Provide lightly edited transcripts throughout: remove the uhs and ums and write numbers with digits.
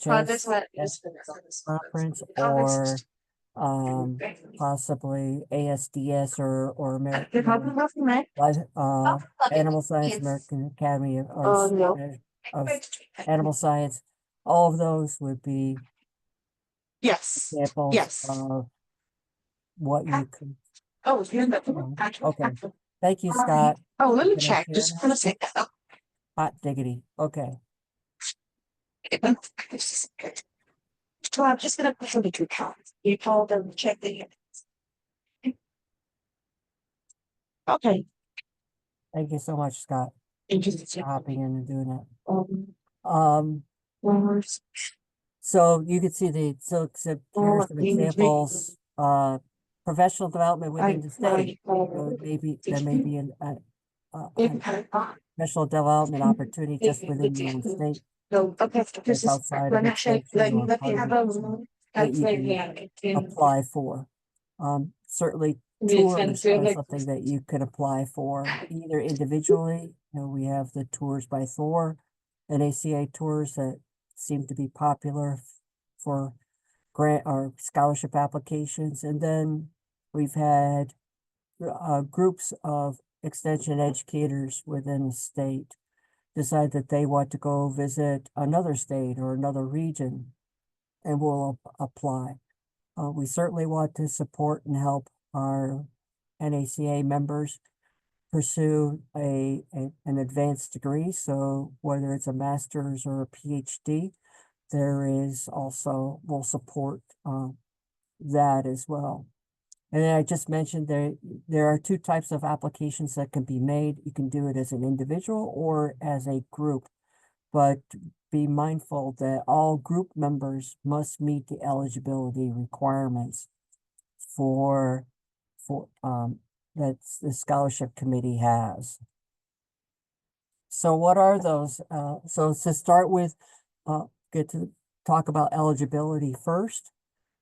NHS conference or possibly ASDS or American Animal Science, American Academy of Animal Science. All of those would be Yes. examples Yes. of what you could. Oh, Okay. Thank you, Scott. Oh, let me Can I check. share Just now? for a second. Hot diggity. Okay. So I'm just gonna put the two counts. You told them to check the units. Okay. Thank you so much, Scott, Thank you. for hopping in and doing that. Um, numbers. So you can see so here's some examples. Professional development within the state. So maybe there may be a professional development opportunity just within your own state. No, okay, That's outside of extension or partnership that you can apply for. Certainly tours are something that you could apply for either individually. You know, we have the tours by Thor, NACA tours that seem to be popular for grant or scholarship applications. And then we've had groups of extension educators within the state decide that they want to go visit another state or another region and will apply. We certainly want to support and help our NACA members pursue an advanced degree. So whether it's a master's or a PhD, there is also, we'll support that as well. And then I just mentioned there are two types of applications that can be made. You can do it as an individual or as a group, but be mindful that all group members must meet the eligibility requirements for that the scholarship committee has. So what are those? So to start with, get to talk about eligibility first.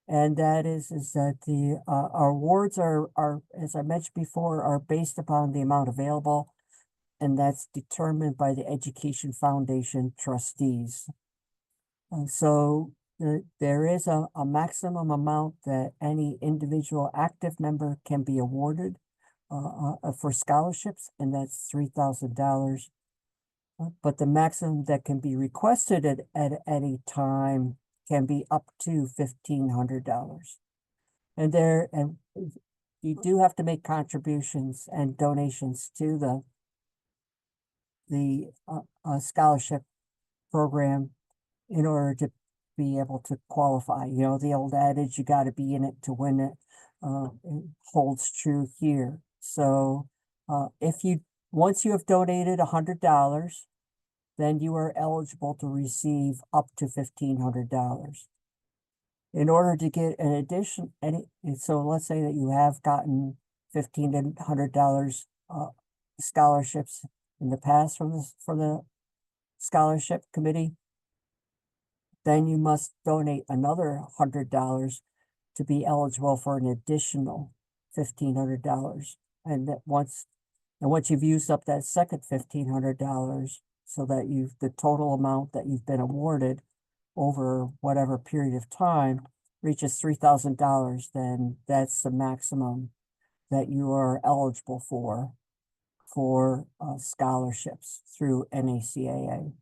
And that is that the our awards are, as I mentioned before, are based upon the amount available, and that's determined by the Education Foundation trustees. And so there is a maximum amount that any individual active member can be awarded for scholarships, and that's $3,000. But the maximum that can be requested at any time can be up to $1,500. And you do have to make contributions and donations to the scholarship program in order to be able to qualify. You know, the old adage, you got to be in it to win it, it holds true here. So once you have donated $100, then you are eligible to receive up to $1,500. In order to get an addition, so let's say that you have gotten $1,500 scholarships in the past from the scholarship committee, then you must donate another $100 to be eligible for an additional $1,500. And once you've used up that second $1,500, so that the total amount that you've been awarded over whatever period of time reaches $3,000, then that's the maximum that you are eligible for scholarships through NACAA.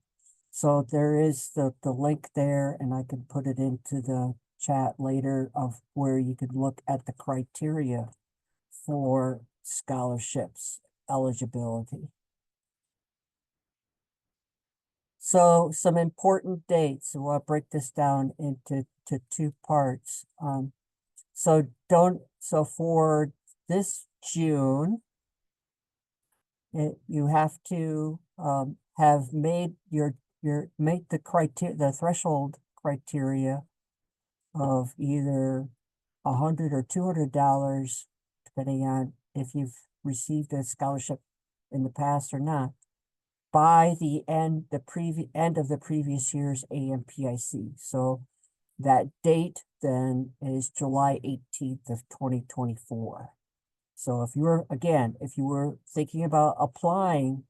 So there is the link there, and I can put it into the chat later of where you could look at the criteria for scholarships eligibility. So some important dates. So I'll break this down into two parts. So for this June, you have to have made make the threshold criteria of either $100 or $200, depending on if you've received a scholarship in the past or not, by the end of the previous year's AMPIC. So that date then is July 18th of 2024. So if you were thinking about applying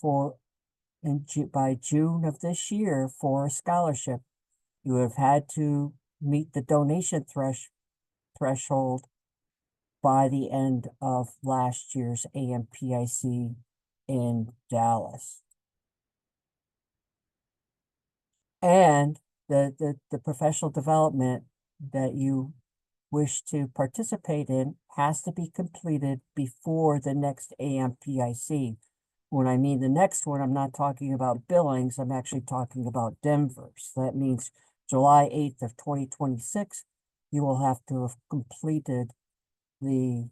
by June of this year for a scholarship, you have had to meet the donation threshold by the end of last year's AMPIC in Dallas. And the professional development that you wish to participate in has to be completed before the next AMPIC. When I mean the next one, I'm not talking about Billings, I'm actually talking about Denver. So that means July 8th of 2026, you will have to have completed the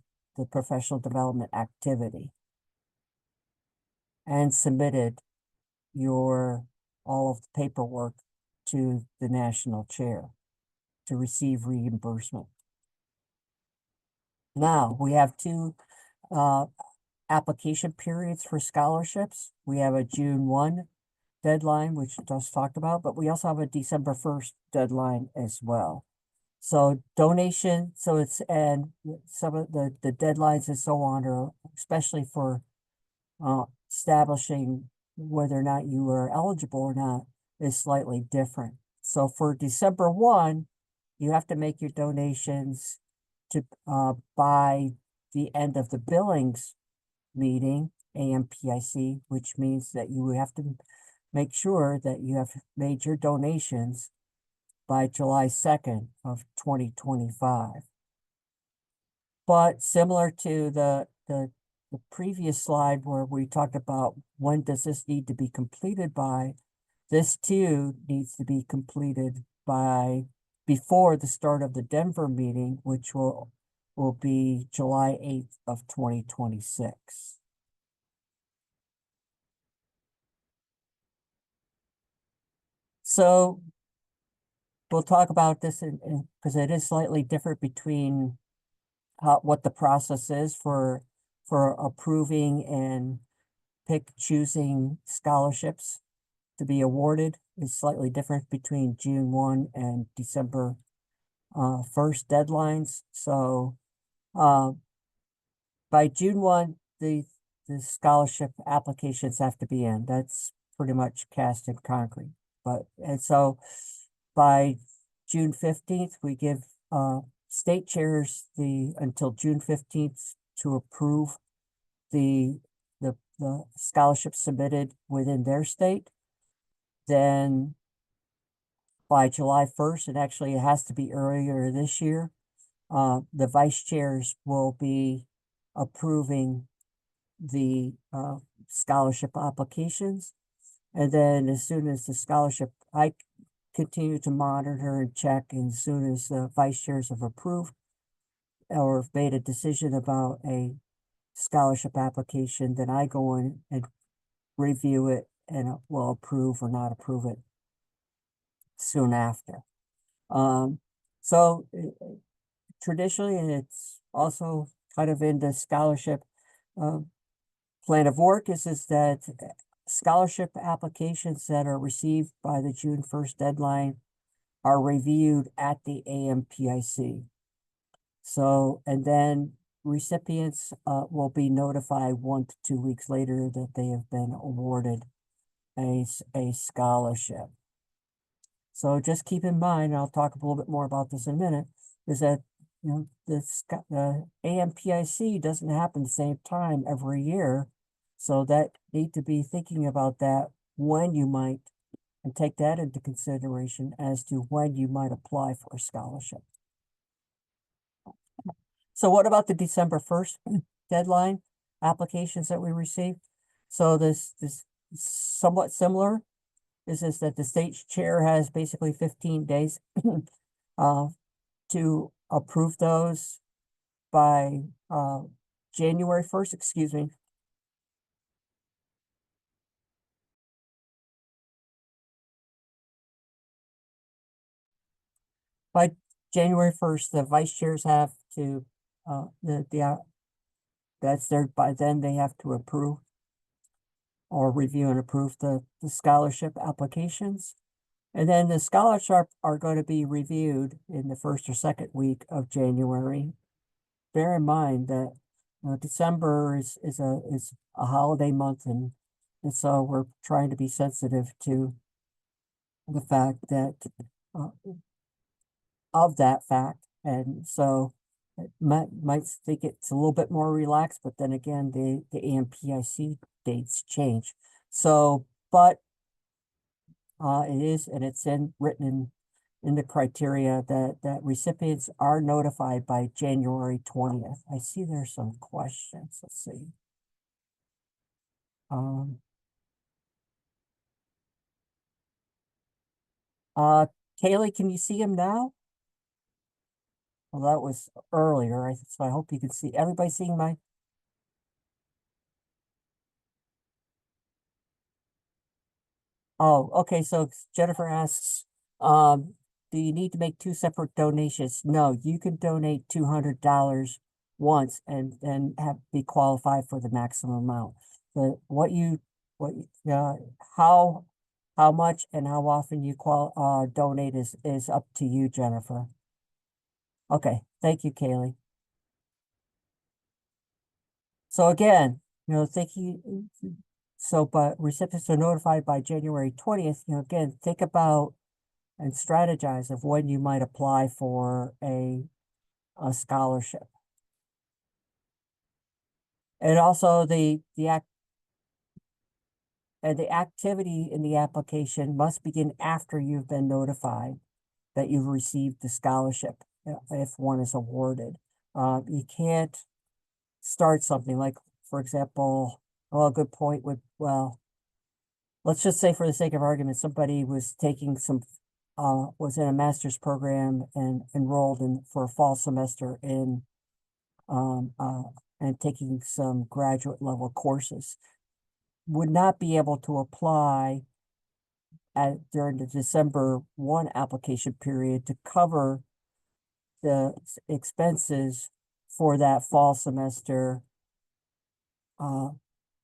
professional development activity and submitted your all of the paperwork to the national chair to receive reimbursement. Now, we have two application periods for scholarships. We have a June 1 deadline, which I just talked about, but we also have a December 1st deadline as well. So donation, so it's, and some of the deadlines and so on are especially for establishing whether or not you are eligible or not is slightly different. So for December 1, you have to make your donations to by the end of the Billings meeting, AMPIC, which means that you have to make sure that you have made your donations by July 2nd of 2025. But similar to the previous slide where we talked about when does this need to be completed by, this too needs to be completed by before the start of the Denver meeting, which will be July 8th of 2026. So we'll talk about this because it is slightly different between what the process is for approving and choosing scholarships to be awarded is slightly different between June 1 and December 1st deadlines. So by June 1, the scholarship applications have to be in. That's pretty much cast in concrete. And so by June 15th, we give state chairs until June 15th to approve the scholarship submitted within their state. Then by July 1st, and actually it has to be earlier this year, the vice chairs will be approving the scholarship applications. And then as soon as the scholarship, I continue to monitor and check, and as soon as the vice chairs have approved or have made a decision about a scholarship application, then I go in and review it and will approve or not approve it soon after. So traditionally, and it's also kind of in the scholarship plan of work is that scholarship applications that are received by the June 1st deadline are reviewed at the AMPIC. So, and then recipients will be notified 1 to 2 weeks later that they have been awarded a scholarship. So just keep in mind, and I'll talk a little bit more about this in a minute, is that the AMPIC doesn't happen the same time every year. So that need to be thinking about that when you might, and take that into consideration as to when you might apply for a scholarship. So what about the December 1st deadline applications that we received? So this somewhat similar is that the state chair has basically 15 days to approve those by January 1st, excuse me. By January 1st, the vice chairs have to, that's by then they have to approve or review and approve the scholarship applications. And then the scholarships are going to be reviewed in the first or second week of January. Bear in mind that December is a holiday month, and so we're trying to be sensitive to the fact that uh, of that fact. And so it might think it's a little bit more relaxed, but then again, the AMPIC dates change. So, but it is, and it's written in the criteria that recipients are notified by January 20th. I see there's some questions. Let's see. Uh, Kaylee, can you see him now? Well, that was earlier, so I hope you can see. Everybody seeing my? Oh, okay, so Jennifer asks, do you need to make two separate donations? No, you can donate $200 once and be qualified for the maximum amount. But how much and how often you donate is up to you, Jennifer. Okay, thank you, Kaylee. So again, but recipients are notified by January 20th, again, think about and strategize of when you might apply for a scholarship. And also the activity in the application must begin after you've been notified that you've received the scholarship, if one is awarded. You can't start something like, for example, well, a good point would, well, let's just say for the sake of argument, somebody was taking was in a master's program and enrolled for a fall semester in, and taking some graduate level courses, would not be able to apply during the December 1 application period to cover the expenses for that fall semester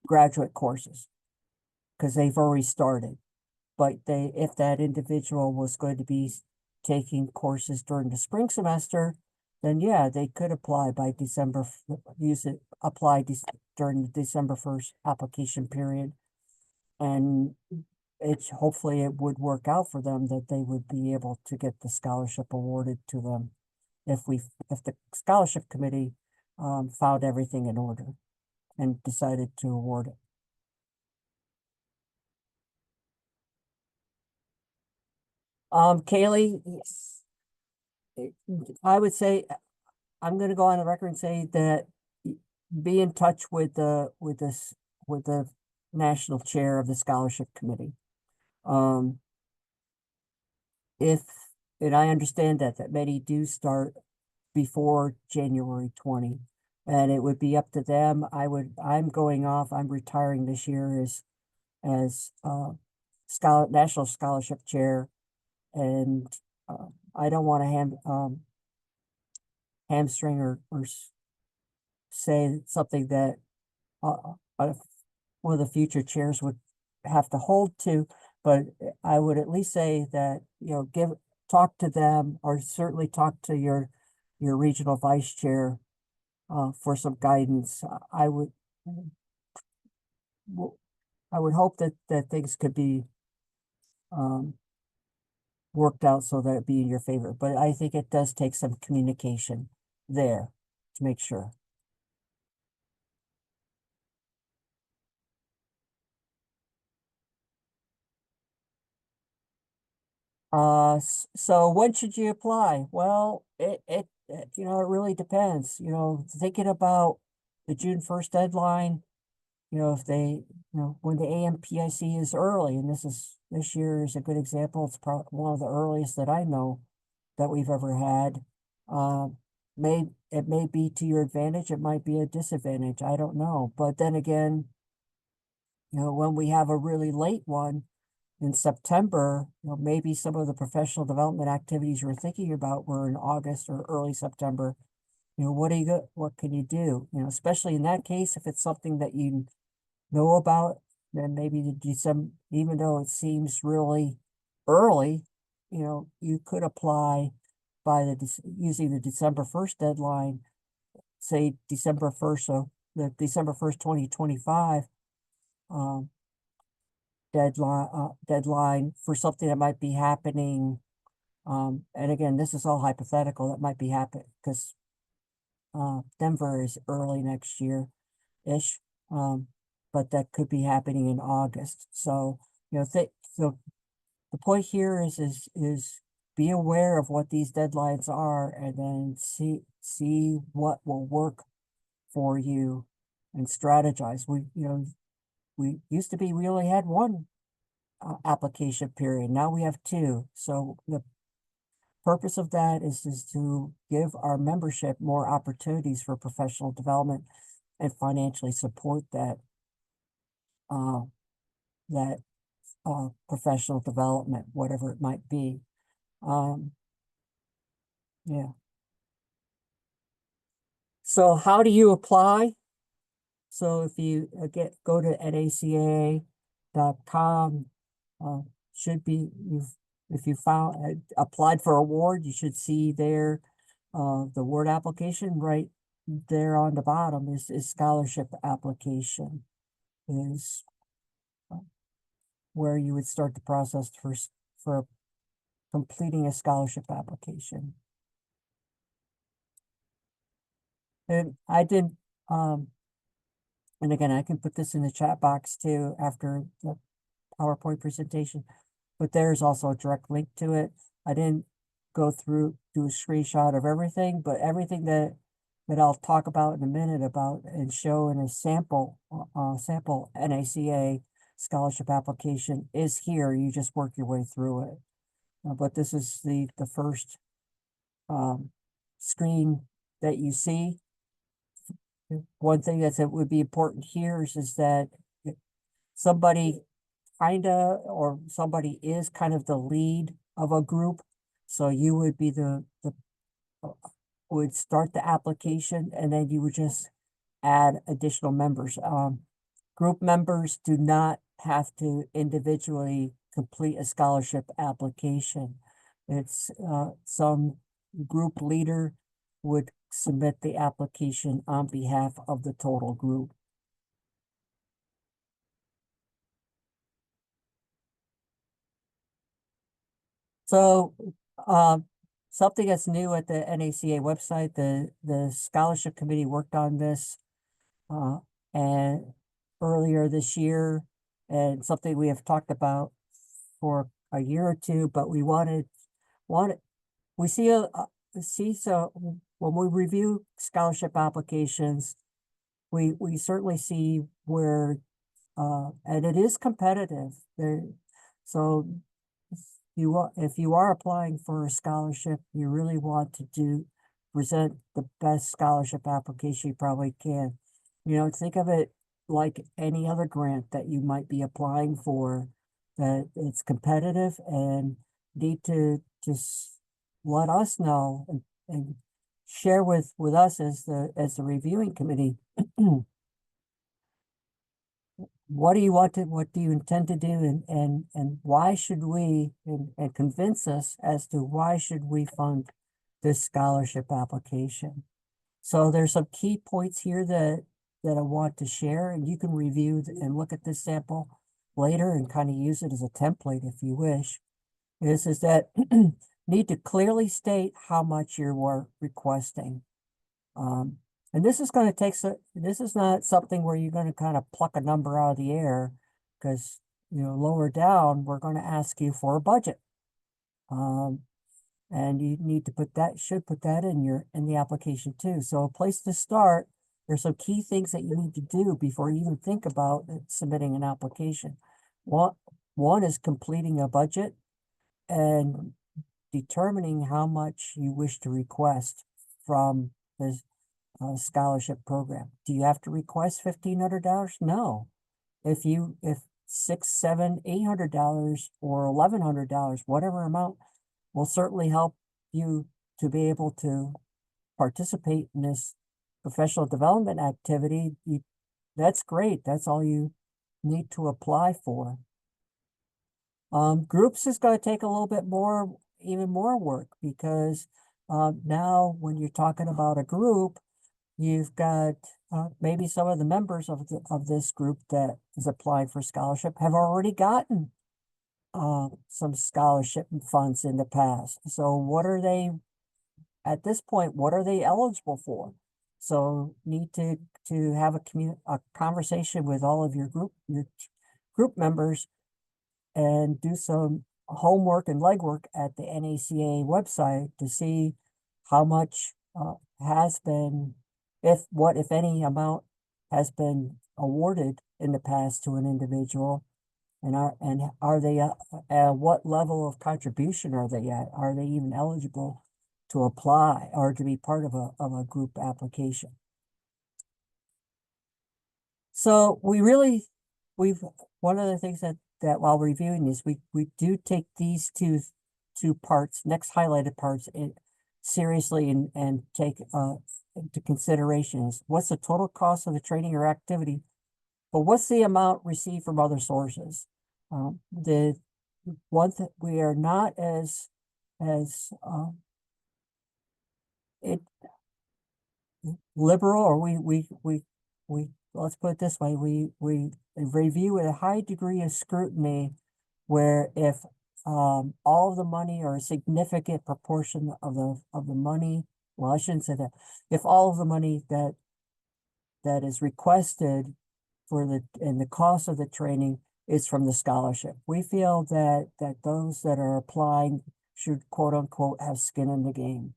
graduate courses, because they've already started. But if that individual was going to be taking courses during the spring semester, then yeah, they could apply by December, during the December 1st application period. And hopefully it would work out for them that they would be able to get the scholarship awarded to them if the scholarship committee found everything in order and decided to award it. Kaylee, I would say, I'm going to go on the record and say that be in touch with the national chair of the scholarship committee. And I understand that many do start before January 20, and it would be up to them. I'm retiring this year as national scholarship chair, and I don't want to hamstring or say something that one of the future chairs would have to hold to, but I would at least say that, talk to them, or certainly talk to your regional vice chair for some guidance. I would hope that things could be worked out so that it be in your favor, but I think it does take some communication there to make sure. So when should you apply? Well, it really depends, thinking about the June 1st deadline, if they, when the AMPIC is early, and this year is a good example. It's probably one of the earliest that I know that we've ever had. It may be to your advantage, it might be a disadvantage, I don't know. But then again, when we have a really late one in September, maybe some of the professional development activities we're thinking about were in August or early September. What can you do? Especially in that case, if it's something that you know about, then maybe the December, even though it seems really early, you could apply by using the December 1st deadline, say December 1st, so the December 1st, 2025 deadline for something that might be happening And again, this is all hypothetical. That might be happening because Denver is early next year-ish. But that could be happening in August. So, so the point here is be aware of what these deadlines are and then see what will work for you and strategize. We used to be, we only had one application period. Now we have two. So the purpose of that is to give our membership more opportunities for professional development and financially support that uh, that professional development, whatever it might be. Yeah. So how do you apply? So if you go to NACAA.com, should be, if you found, applied for award, you should see there, the award application right there on the bottom is scholarship application is where you would start the process for completing a scholarship application. And I did, and again, I can put this in the chat box too after the PowerPoint presentation, but there's also a direct link to it. I didn't go through, do a screenshot of everything, but everything that I'll talk about in a minute about and show in a sample NACA scholarship application is here. You just work your way through it. But this is the first screen that you see. One thing that would be important here is that somebody somebody is kind of the lead of a group. So you would be would start the application and then you would just add additional members. Group members do not have to individually complete a scholarship application. It's some group leader would submit the application on behalf of the total group. So, something that's new at the NACA website, the scholarship committee worked on this, and earlier this year, and something we have talked about for a year or two, but we we see, so when we review scholarship applications, we certainly see where, and it is competitive there. So if you are applying for a scholarship, you really want to present the best scholarship application you probably can. Think of it like any other grant that you might be applying for, that it's competitive and need to just let us know and share with us as the reviewing committee. What do you intend to do and why should we, and convince us as to why should we fund this scholarship application? So there's some key points here that I want to share, and you can review and look at this sample later and kind of use it as a template if you wish. This is that need to clearly state how much you're requesting. And this is going to take, this is not something where you're going to kind of pluck a number out of the air, because, lower down, we're going to ask you for a budget. And you need to should put that in the application too. So a place to start, there's some key things that you need to do before you even think about submitting an application. One is completing a budget and determining how much you wish to request from the scholarship program. Do you have to request $1,500? No. If $600, $700, $800 or $1,100, whatever amount, will certainly help you to be able to participate in this professional development activity. That's great. That's all you need to apply for. Groups is going to take a little bit more, even more work, because now when you're talking about a group, you've got maybe some of the members of this group that is applying for scholarship have already gotten some scholarship funds in the past. So what are they, at this point, what are they eligible for? So need to have a conversation with all of your group members and do some homework and legwork at the NACA website to see how much has been, if any amount has been awarded in the past to an individual, and are they at what level of contribution are they at? Are they even eligible to apply or to be part of a group application? So we've, one of the things that while reviewing this, we do take these two parts, next highlighted parts, seriously and take into considerations. What's the total cost of the training or activity? But what's the amount received from other sources? The one that we are not as it liberal, or we let's put it this way, we review with a high degree of scrutiny, where if all of the money or a significant proportion of the money, well, I shouldn't say that, if all of the money that is requested and the cost of the training is from the scholarship, we feel that those that are applying should quote unquote have skin in the game.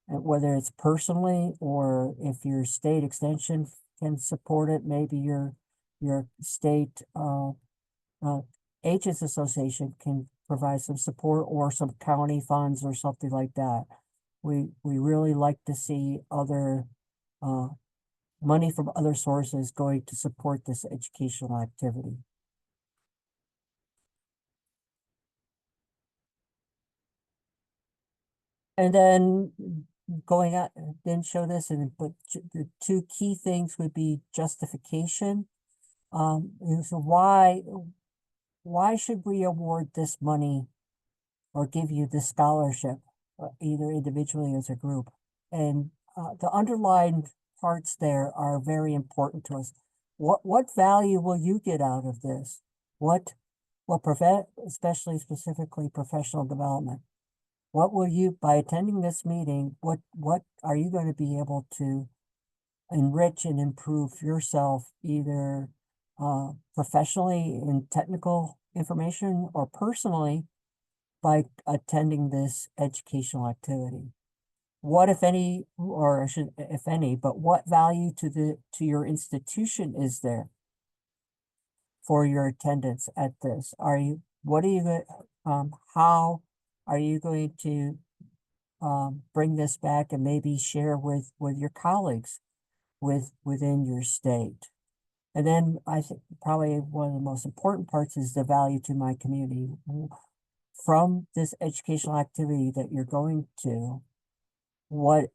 And whether it's personally, or if your state extension can support it, maybe your state agents association can provide some support, or some county funds or something like that. We really like to see other money from other sources going to support this educational activity. And then going out, didn't show this, but the two key things would be justification. So why should we award this money or give you this scholarship, either individually or as a group? And the underlined parts there are very important to us. What value will you get out of this? What will prevent, especially specifically professional development? What will you, by attending this meeting, what are you going to be able to enrich and improve yourself, either professionally in technical information, or personally by attending this educational activity? What, if any, or I should, if any, but what value to your institution is there for your attendance at this? What are you, how are you going to bring this back and maybe share with your colleagues within your state? And then I think probably one of the most important parts is the value to my community. From this educational activity that you're going to, what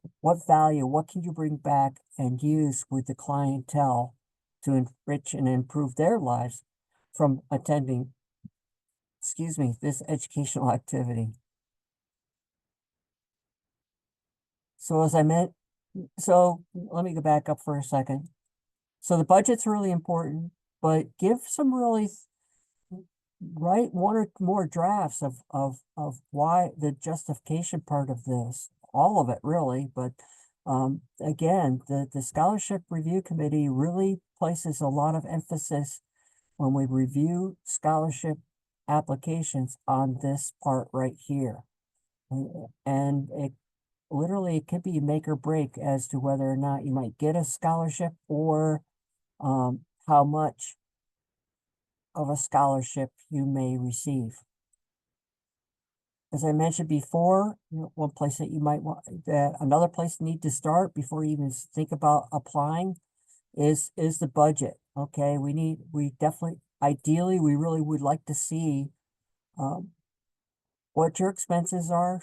value, what can you bring back and use with the clientele to enrich and improve their lives from attending, this educational activity? So so let me go back up for a second. So the budget's really important, but give some really, write one or more drafts of why the justification part of this, all of it really, but again, the scholarship review committee really places a lot of emphasis when we review scholarship applications on this part right here. And it could be make or break as to whether or not you might get a scholarship, or how much of a scholarship you may receive. As I mentioned before, one place that you might want, another place you need to start before you even think about applying is the budget. Okay, we definitely, ideally, we really would like to see what your expenses are,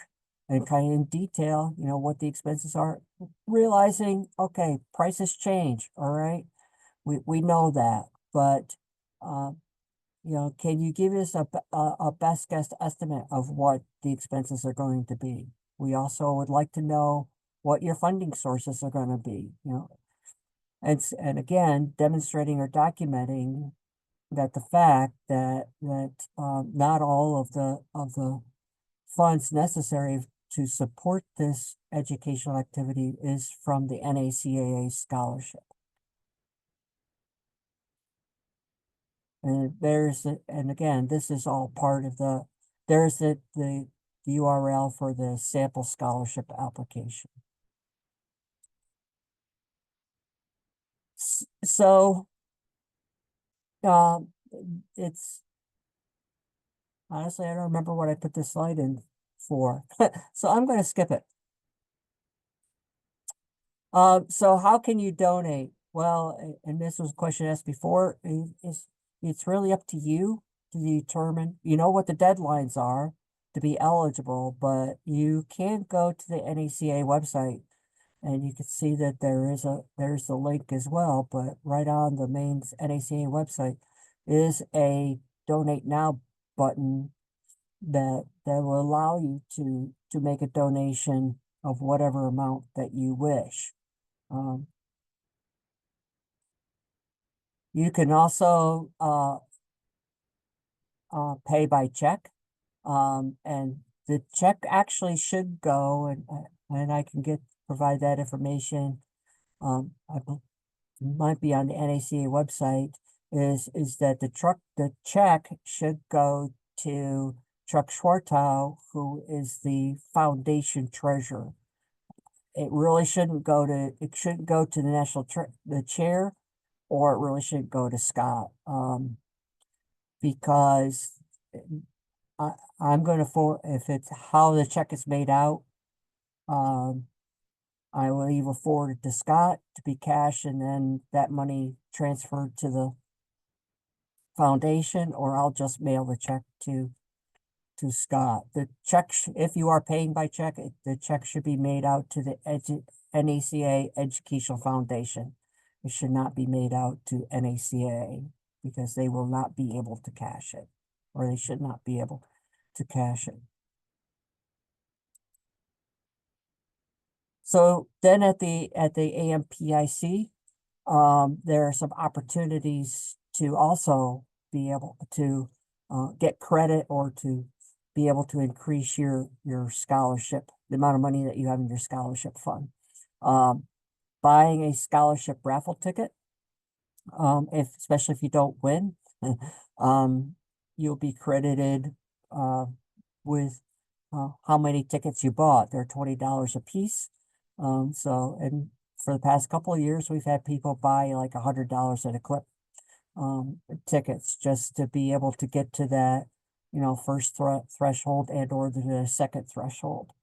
and kind of in detail, what the expenses are, realizing, okay, prices change, all right? We know that, but can you give us a best guess estimate of what the expenses are going to be? We also would like to know what your funding sources are going to be, and again, demonstrating or documenting that the fact that not all of the funds necessary to support this educational activity is from the NACAA scholarship. And and again, this is all part of there's the URL for the sample scholarship application. So, it's, honestly, I don't remember what I put this slide in for, so I'm going to skip it. So how can you donate? Well, and this was a question asked before, it's really up to you to determine, you know what the deadlines are to be eligible, but you can go to the NACA website and you can see that there's the link as well, but right on the main NACA website is a donate now button that will allow you to make a donation of whatever amount that you wish. You can also pay by check, and the check actually should go, and I can provide that information. Might be on the NACA website. Is that the check should go to Chuck Schwartow, who is the foundation treasurer. It really shouldn't go to, it shouldn't go to the chair, or it really shouldn't go to Scott, because I'm going to, if it's how the check is made out, I will either forward it to Scott to be cashed and then that money transferred to the foundation, or I'll just mail the check to Scott. The check, if you are paying by check, the check should be made out to the NACA Educational Foundation. It should not be made out to NACA because they will not be able to cash it, or they should not be able to cash it. So then at the AMPIC, there are some opportunities to also be able to get credit or to be able to increase your scholarship, the amount of money that you have in your scholarship fund. Buying a scholarship raffle ticket, especially if you don't win, you'll be credited with how many tickets you bought. They're $20 a piece. So, and for the past couple of years, we've had people buy like $100 at a clip, tickets, just to be able to get to that, first threshold and or the second threshold.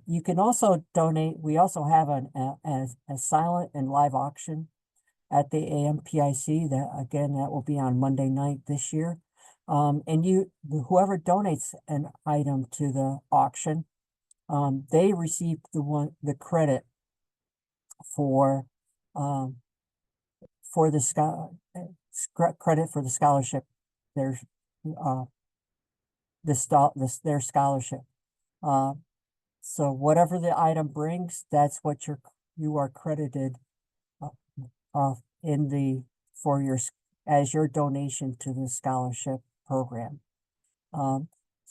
You can also donate. We also have a silent and live auction at the AMPIC that will be on Monday night this year. And whoever donates an item to the auction, they receive the credit for the credit for the scholarship. There's their scholarship. So whatever the item brings, that's what you are credited as your donation to the scholarship program.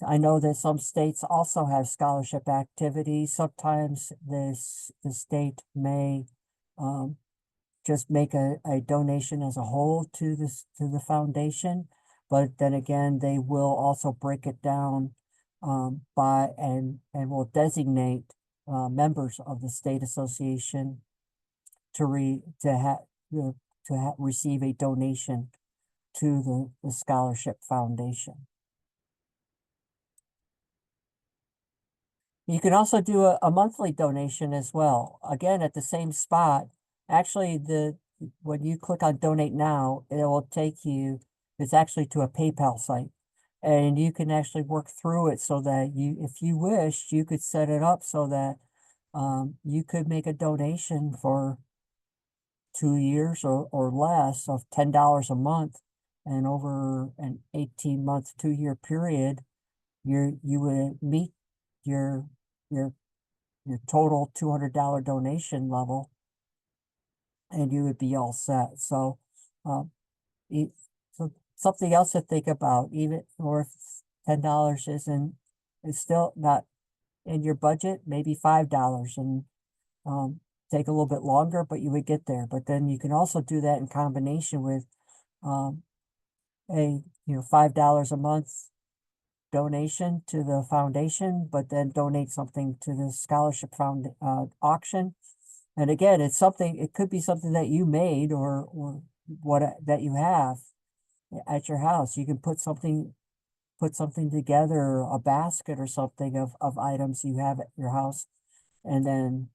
I know that some states also have scholarship activities. Sometimes the state may just make a donation as a whole to the foundation, but then again, they will also break it down by and will designate members of the state association to receive a donation to the scholarship foundation. You can also do a monthly donation as well. Again, at the same spot. Actually, when you click on donate now, it will take you, it's actually to a PayPal site. And you can actually work through it so that if you wish, you could set it up so that you could make a donation for 2 years or less of $10 a month. And over an 18-month, 2-year period, you would meet your total $200 donation level, and you would be all set. So, something else to think about, even or if $10 isn't, it's still not in your budget, maybe $5 and take a little bit longer, but you would get there. But then you can also do that in combination with $5 a month donation to the foundation, but then donate something to the scholarship found auction. And again, it's something, it could be something that you made or what that you have at your house. You can put something together, a basket or something of items you have at your house, and then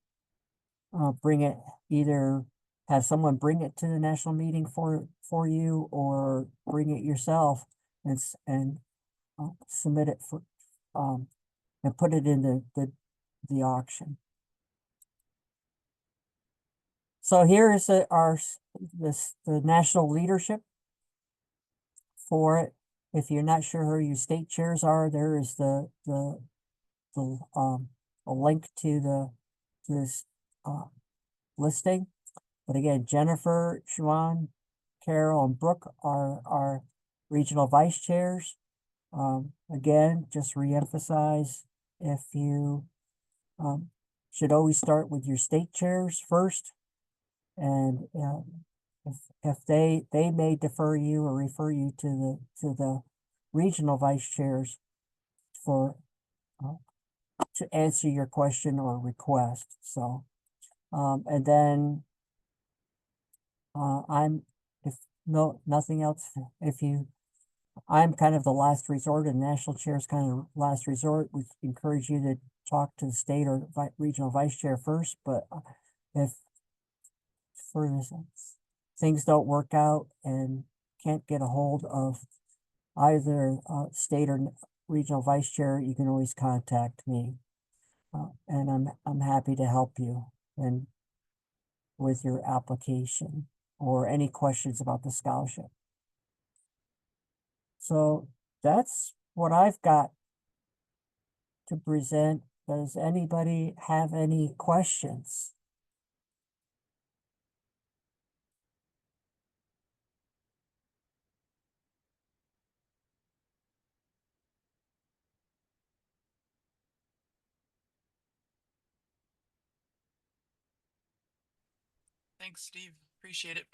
bring it, either have someone bring it to the national meeting for you, or bring it yourself and submit it for and put it in the auction. So here is the national leadership for it. If you're not sure who your state chairs are, there is a link to this listing. But again, Jennifer, Siobhan, Carol, and Brooke are our regional vice chairs. Again, just reemphasize, if you should always start with your state chairs first, and if they may defer you or refer you to the regional vice chairs for to answer your question or request. So and then if nothing else, I'm kind of the last resort, and national chair is kind of last resort. We encourage you to talk to the state or regional vice chair first, but if for instance things don't work out and can't get a hold of either state or regional vice chair, you can always contact me, and I'm happy to help you and with your application or any questions about the scholarship. So that's what I've got to present. Does anybody have any questions? Thanks, Steve. Appreciate it.